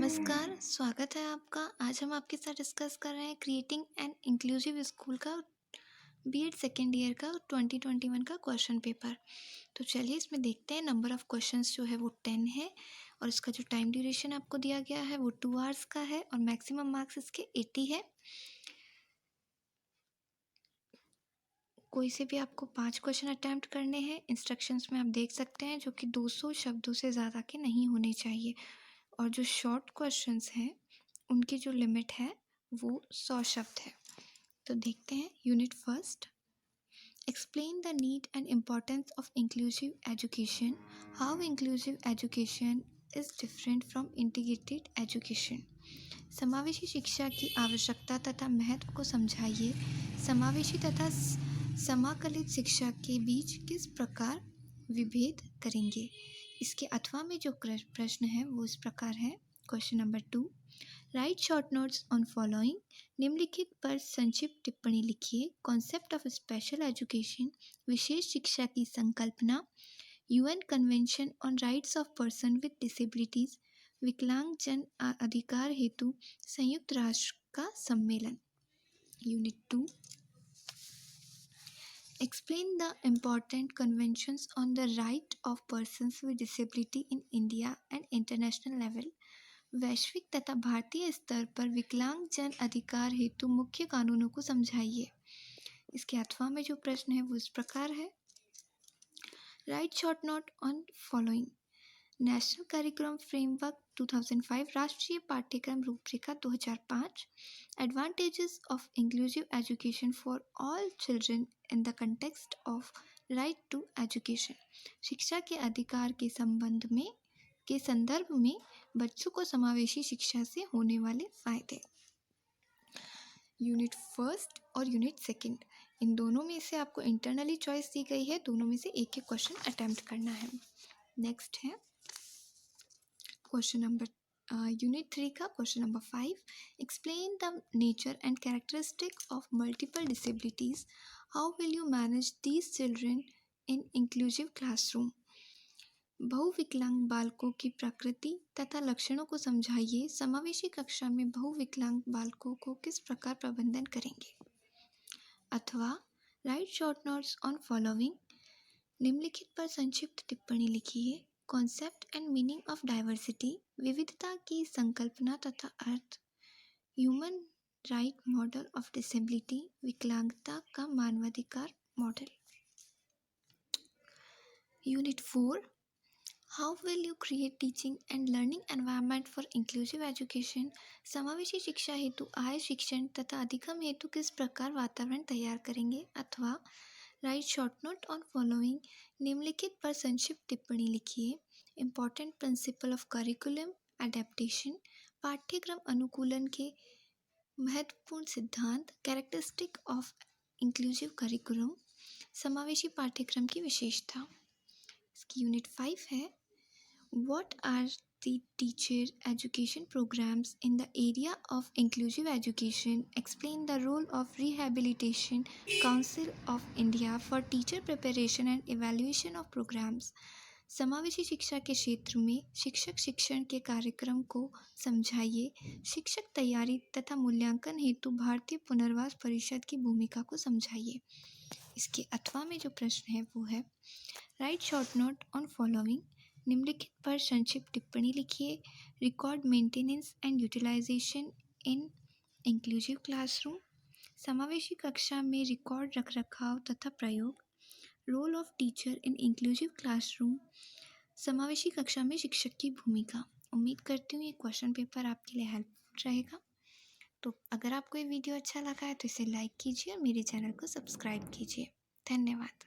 नमस्कार, स्वागत है आपका। आज हम आपके साथ डिस्कस कर रहे हैं क्रिएटिंग एन इंक्लूसिव स्कूल का बीएड सेकेंड ईयर का 2021 का क्वेश्चन पेपर। तो चलिए इसमें देखते हैं। नंबर ऑफ़ क्वेश्चंस जो है वो 10 है और इसका जो टाइम ड्यूरेशन आपको दिया गया है वो 2 आवर्स का है और मैक्सिमम मार्क्स इसके 80 है। कोई से भी आपको 5 क्वेश्चन अटैम्प्ट करने हैं। इंस्ट्रक्शंस में आप देख सकते हैं जो कि 200 शब्दों से ज़्यादा के नहीं होने चाहिए और जो शॉर्ट क्वेश्चंस हैं उनकी जो लिमिट है वो 100 शब्द है। तो देखते हैं। Unit first, explain the need and importance of inclusive education, how inclusive education is different from integrated education. समावेशी शिक्षा की आवश्यकता तथा महत्व को समझाइए। समावेशी तथा समाकलित शिक्षा के बीच किस प्रकार विभेद करेंगे। इसके अथवा में जो प्रश्न है वो इस प्रकार है। Question number 2, right short notes on following. निम्नलिखित पर संक्षिप्त टिप्पणी लिखिए। कॉन्सेप्ट ऑफ स्पेशल एजुकेशन, विशेष शिक्षा की संकल्पना। UN convention on rights of person with disabilities, विकलांग जन अधिकार हेतु संयुक्त राष्ट्र का सम्मेलन। Unit 2, explain the important conventions on the right of persons with disability in India and international level। वैश्विक तथा भारतीय स्तर पर विकलांग जन अधिकार हेतु मुख्य कानूनों को समझाइए। इसके अथवा में जो प्रश्न है वो इस प्रकार है। Write short note on following. National curriculum framework 2005, राष्ट्रीय पाठ्यक्रम रूपरेखा 2005। Advantages of inclusive education for all children in the context of right to education. शिक्षा के अधिकार के संदर्भ में बच्चों को समावेशी शिक्षा से होने वाले फायदे। यूनिट फर्स्ट और यूनिट सेकंड, इन दोनों में से आपको इंटरनली चॉइस दी गई है। दोनों में से एक एक क्वेश्चन अटेम्प्ट करना है। नेक्स्ट है क्वेश्चन नंबर यूनिट 3 का question number 5, explain the nature and characteristic of multiple disabilities, how will you manage these children in inclusive classroom. बहुविकलांग बालकों की प्रकृति तथा लक्षणों को समझाइए। समावेशी कक्षा में बहुविकलांग बालकों को किस प्रकार प्रबंधन करेंगे। अथवा write short notes on following. निम्नलिखित पर संक्षिप्त टिप्पणी लिखिए। Concept and meaning of diversity, विविधता की संकल्पना तथा अर्थ। Human right model of disability, विकलांगता का मानवाधिकार model. Unit 4, how will you create teaching and learning environment for inclusive education. समावेशी शिक्षा हेतु आय शिक्षण तथा अधिगम हेतु किस प्रकार वातावरण तैयार करेंगे। अथवा write short note on following. निम्नलिखित पर संक्षिप्त टिप्पणी लिखिए। Important principle of curriculum adaptation, पाठ्यक्रम अनुकूलन के महत्वपूर्ण सिद्धांत। कैरेक्टरिस्टिक ऑफ इंक्लूसिव करिकुलम, समावेशी पाठ्यक्रम की विशेषता। इसकी यूनिट 5 है। What are the teacher education programs in the area of inclusive education, explain the role of Rehabilitation Council of India for teacher preparation and evaluation of programs। समावेशी शिक्षा के क्षेत्र में शिक्षक शिक्षण के कार्यक्रम को समझाइए। शिक्षक तैयारी तथा मूल्यांकन हेतु भारतीय पुनर्वास परिषद की भूमिका को समझाइए। इसके अथवा में जो प्रश्न है वो है। Write short note on following. निम्नलिखित पर संक्षिप्त टिप्पणी लिखिए। Record maintenance and utilization in inclusive classroom, समावेशी कक्षा में रिकॉर्ड रखरखाव तथा प्रयोग। Role of teacher in inclusive classroom, समावेशी कक्षा में शिक्षक की भूमिका। उम्मीद करती हूँ ये क्वेश्चन पेपर आपके लिए हेल्पफुल रहेगा। तो अगर आपको ये वीडियो अच्छा लगा है तो इसे लाइक कीजिए और मेरे चैनल को सब्सक्राइब कीजिए। धन्यवाद।